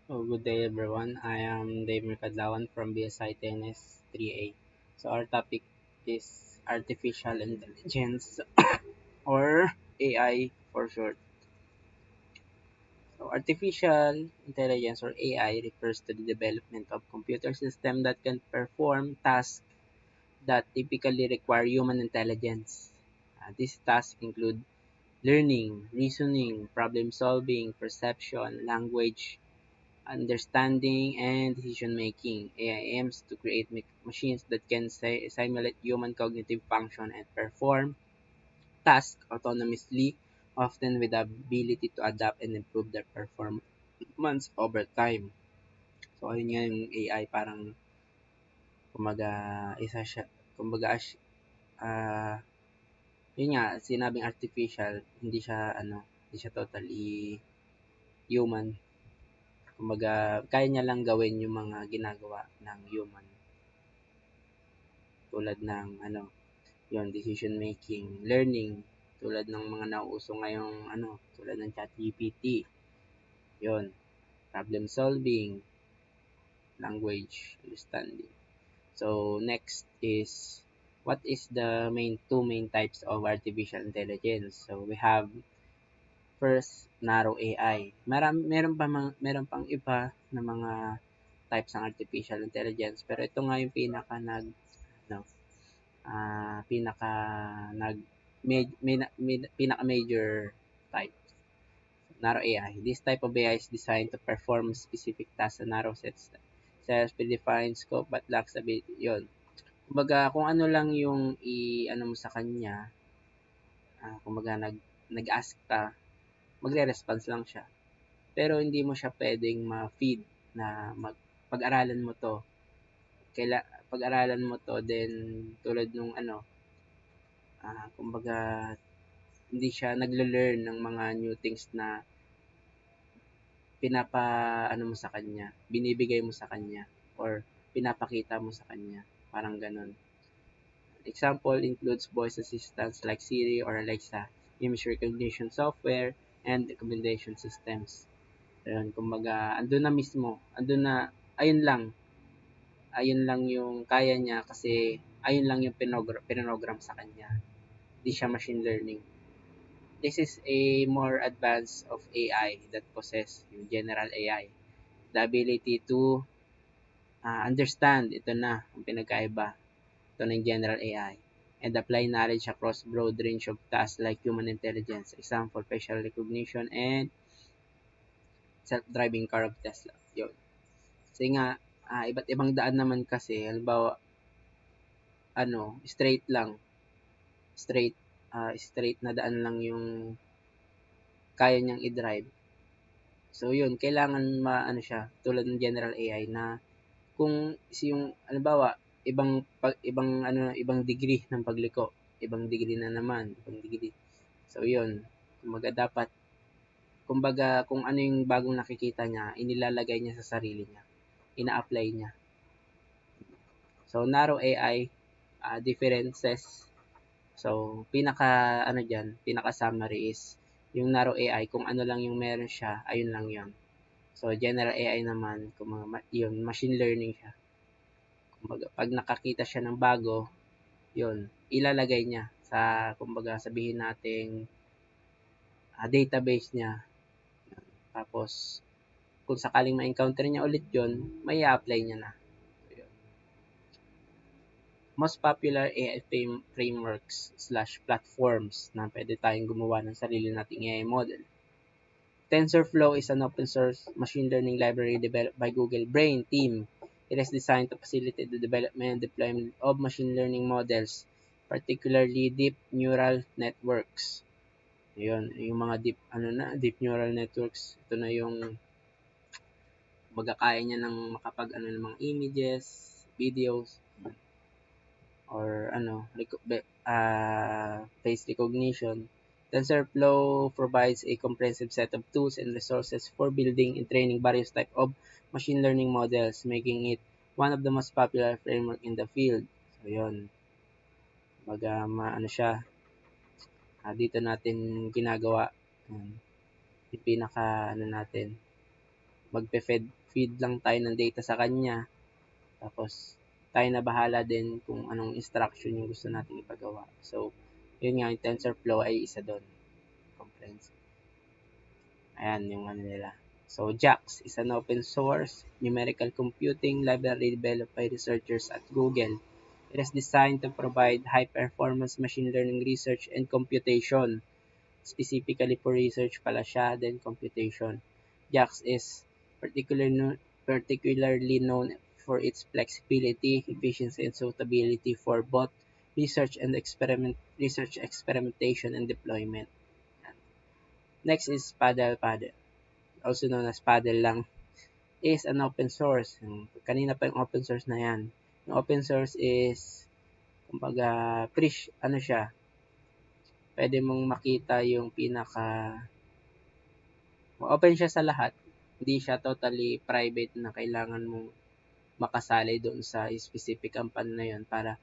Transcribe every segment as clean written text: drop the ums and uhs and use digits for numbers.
Oh, good day everyone. I am Dave Mercadlawan from BSI TNS 3A. So our topic is artificial intelligence or AI for short. So artificial intelligence or AI refers to the development of computer system that can perform tasks that typically require human intelligence. These tasks include learning, reasoning, problem solving, perception, language, understanding, and decision making. AI aims to create machines that can simulate human cognitive function and perform tasks autonomously, often with the ability to adapt and improve their performance over time. So, ayun nga yung AI, parang, kumaga, isa siya, kumbaga, yun nga, sinabing artificial, hindi siya totally human. Kumbaga, kaya niya lang gawin yung mga ginagawa ng human. Tulad ng yung decision making, learning, tulad ng mga nauuso ngayong tulad ng ChatGPT, yon, problem solving, language understanding. So next is what is the two main types of artificial intelligence? So we have first narrow AI. Meron pang iba na mga types ng artificial intelligence, pero ito nga yung ano, pinaka nag pinaka major type, narrow AI. This type of AI is designed to perform specific tasks sa narrow sets, self-predefined scope but lacks ability. Yun. Kumbaga, kung ano lang yung ano mo sa kanya, kumbaga nag-ask ka, magre-response lang siya. Pero hindi mo siya pwedeng ma-feed na pag-aralan mo to. Pag-aralan mo to, then tulad nung kumbaga hindi siya nagle-learn ng mga new things na ano mo sa kanya, binibigay mo sa kanya, or pinapakita mo sa kanya. Parang ganun. Example includes voice assistants like Siri or Alexa, image recognition software, and recommendation systems. Ayun, kumbaga, ayun lang yung kaya niya kasi ayun lang yung pinogram sa kanya. Hindi siya machine learning. This is a more advanced of AI that possess yung general AI. The ability to understand, ito na ang pinagkaiba. Ito na yung general AI. And apply knowledge across broad range of tasks like human intelligence. Example, facial recognition and self-driving car of Tesla. Yun. Kasi nga, iba't ibang daan naman kasi, halimbawa, straight lang, straight, straight na daan lang yung kaya niyang i-drive. So, yun, kailangan maano siya, tulad ng general AI na kung yung halimbawa, ibang degree ng pagliko, ibang degree na naman, ibang degree. So, yun, kumbaga kung ano yung bagong nakikita niya, inilalagay niya sa sarili niya, ina-apply niya. So, narrow AI, differences. So, pinaka summary is, yung narrow AI, kung ano lang yung meron siya, ayun lang yun. So, general AI naman, kung yun, machine learning siya. Kumbaga, pag nakakita siya ng bago, yun, ilalagay niya sa, kumbaga, sabihin nating database niya. Tapos, kung sakaling ma-encounter niya ulit yun, may apply niya na. Most popular AI frameworks / platforms na pwede tayong gumawa ng sarili nating AI model. TensorFlow is an open source machine learning library developed by Google Brain team. It is designed to facilitate the development and deployment of machine learning models, particularly deep neural networks. Ayun, yung mga deep neural networks, ito na yung magkakaya niya ng ng mga images, videos, or face recognition. TensorFlow provides a comprehensive set of tools and resources for building and training various types of machine learning models, making it one of the most popular framework in the field. So, yun. Siya, dito natin ginagawa. Yung pinaka, natin, Magpe-feed lang tayo ng data sa kanya. Tapos, tayo na bahala din kung anong instruction yung gusto nating ipagawa. So, yun nga, yung TensorFlow ay isa doon. Comprehensive. Ayan, yung ano nila. So, JAX is an open source numerical computing library developed by researchers at Google. It is designed to provide high-performance machine learning research and computation. Specifically for research pala siya, then computation. JAX is particularly known for its flexibility, efficiency, and suitability for both research experimentation and deployment. Next is Paddle Paddle, also known as Paddle lang, is an open source. Kanina pa yung open source na yan. Yung open source is, kumbaga, ano siya, pwede mong makita yung open siya sa lahat. Hindi siya totally private na kailangan mong makasali doon sa specific company na yun para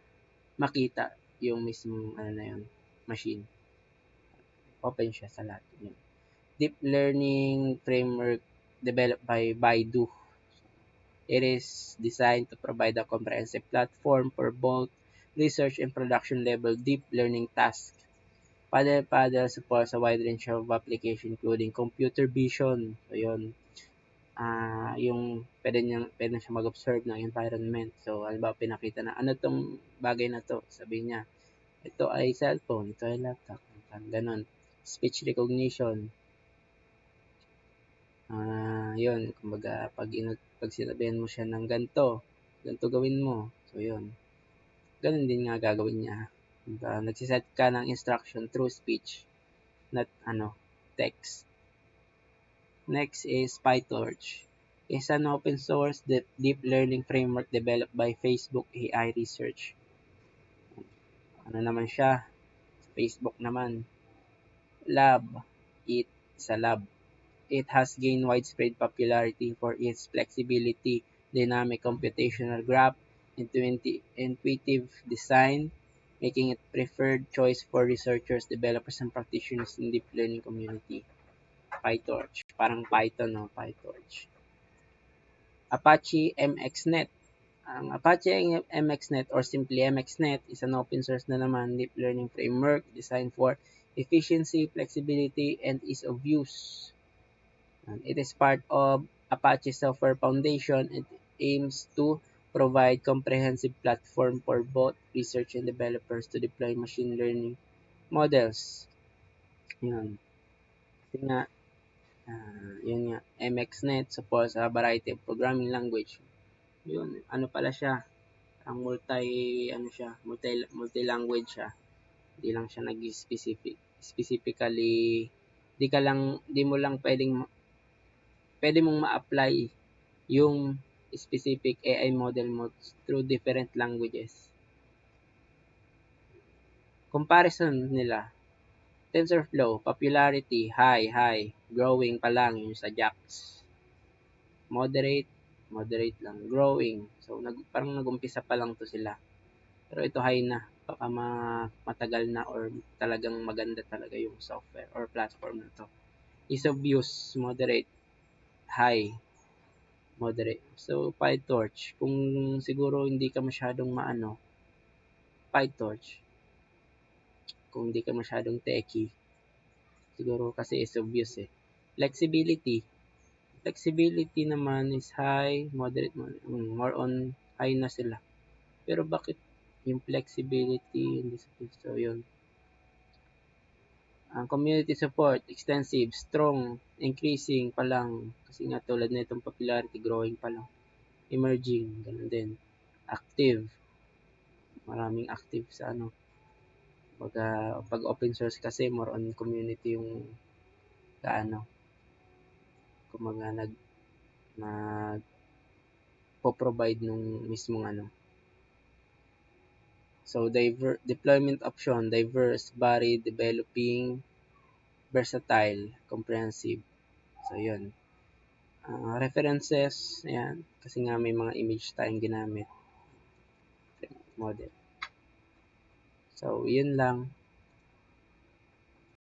makita yung mismong machine. Open siya sa lahat. Yun. Deep learning framework developed by Baidu. It is designed to provide a comprehensive platform for both research and production level deep learning tasks. Paddle supports a wide range of applications including computer vision. So, yun. Yung pwede na siya mag-observe ng environment. So, halimbawa pinakita na, ano tong bagay na to? Sabi niya, ito ay cellphone, ito ay laptop. Ganon. Speech recognition. Yun, kumbaga, pag sinabihan mo siya ng ganito gawin mo. So, yun. Ganon din nga gagawin niya. Nagsiset ka ng instruction through speech, not text. Next is PyTorch. It's an open source deep learning framework developed by Facebook AI Research. Ano naman siya? Facebook naman. Lab. Sa lab. It has gained widespread popularity for its flexibility, dynamic computational graph, intuitive design, making it preferred choice for researchers, developers, and practitioners in deep learning community. PyTorch. Parang Python, no? PyTorch. Apache MXNet. Ang Apache MXNet or simply MXNet is an open source na naman deep learning framework designed for efficiency, flexibility, and ease of use. It is part of Apache Software Foundation and aims to provide comprehensive platform for both research and developers to deploy machine learning models. Yun. Kasi nga, yun nga, MXNet supports a variety of programming language. Yun, ano pala siya? Ang multi-language siya. Hindi lang siya specifically, di mo lang pwede mong ma-apply yung specific AI model mo through different languages. Comparison nila. TensorFlow, popularity, high, growing pa lang yung sa JAX. Moderate lang, growing. So, parang nag-umpisa pa lang to sila. Pero ito high na. Baka matagal na or talagang maganda talaga yung software or platform na to. Ease of use, moderate, high, moderate. So, PyTorch. Kung siguro hindi ka masyadong PyTorch. Kung hindi ka masyadong techie, siguro kasi ease of use eh. Flexibility naman is high, moderate, more on high na sila. Pero bakit yung flexibility, hindi so yun. Ang community support, extensive, strong, increasing pa lang. Kasi nga tulad na itong popularity, growing pa lang. Emerging, ganun din. Active, maraming active sa pag open source kasi more on community yung kumaga nag po-provide nung mismong So, deployment option, diverse, varied, developing, versatile, comprehensive. So, yun. References, ayan. Kasi nga may mga image tayong ginamit. Model. So, yun lang.